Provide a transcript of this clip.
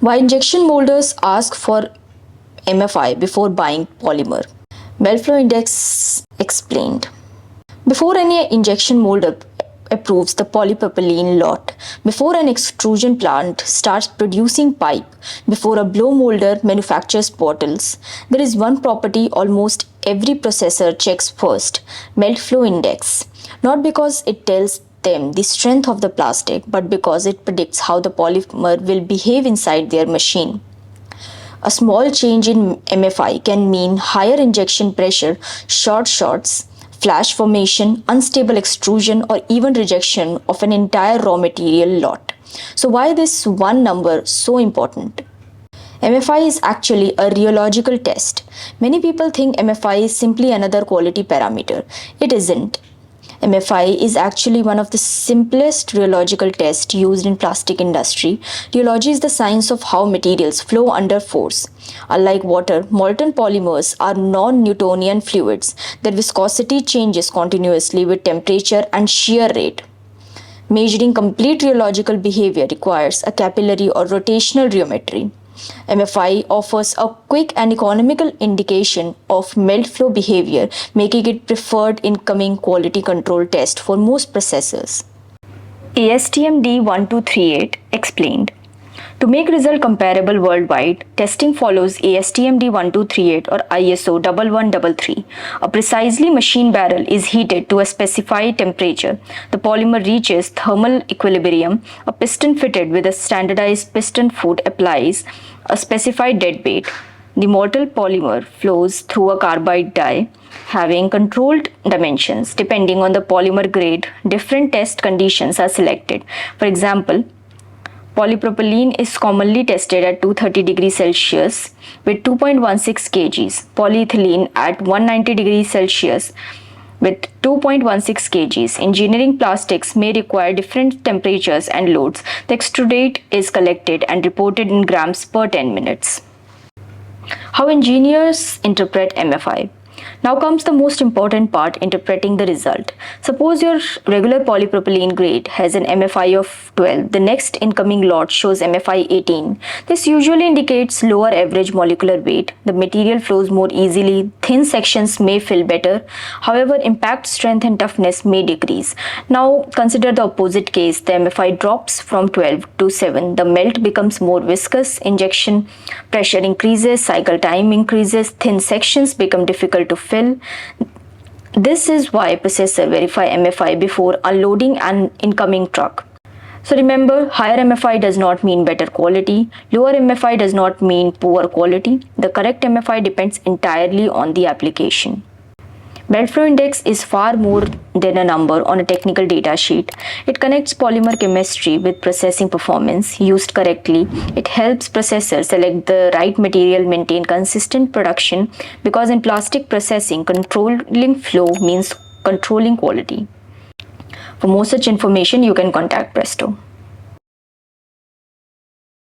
Why injection molders ask for MFI before buying polymer? Melt flow index explained. Before any injection molder approves the polypropylene lot, before an extrusion plant starts producing pipe, before a blow molder manufactures bottles, there is one property almost every processor checks first: melt flow index. Not because it tells them the strength of the plastic, but because it predicts how the polymer will behave inside their machine. A small change in MFI can mean higher injection pressure, short shots, flash formation, unstable extrusion, or even rejection of an entire raw material lot. So why this one number so important? MFI is actually a rheological test. Many people think MFI is simply another quality parameter. It isn't. MFI is actually one of the simplest rheological tests used in plastic industry. Rheology is the science of how materials flow under force. Unlike water, molten polymers are non-Newtonian fluids. Their viscosity changes continuously with temperature and shear rate. Measuring complete rheological behavior requires a capillary or rotational rheometry. MFI offers a quick and economical indication of melt flow behavior, making it preferred incoming quality control test for most processors. ASTM D1238 explained. To make result comparable worldwide, testing follows ASTM D1238 or ISO 1133. A precisely machined barrel is heated to a specified temperature. The polymer reaches thermal equilibrium. A piston fitted with a standardized piston foot applies a specified dead weight. The molten polymer flows through a carbide die having controlled dimensions. Depending on the polymer grade, different test conditions are selected. For example, polypropylene is commonly tested at 230 degrees Celsius with 2.16 kgs, polyethylene at 190 degrees Celsius with 2.16 kgs. Engineering plastics may require different temperatures and loads. The extrudate is collected and reported in grams per 10 minutes. How engineers interpret MFI. Now comes the most important part, interpreting the result. Suppose your regular polypropylene grade has an MFI of 12. The next incoming lot shows MFI 18. This usually indicates lower average molecular weight. The material flows more easily. Thin sections may fill better. However, impact strength and toughness may decrease. Now consider the opposite case. The MFI drops from 12 to 7. The melt becomes more viscous. Injection pressure increases. Cycle time increases. Thin sections become difficult to fill. This is why processors verify MFI before unloading an incoming truck. So remember, higher MFI does not mean better quality. Lower MFI does not mean poor quality. The correct MFI depends entirely on the application. Melt flow index is far more than a number on a technical data sheet. It connects polymer chemistry with processing performance. Used correctly, it helps processors select the right material, maintain consistent production, because in plastic processing, controlling flow means controlling quality. For more such information, you can contact Presto.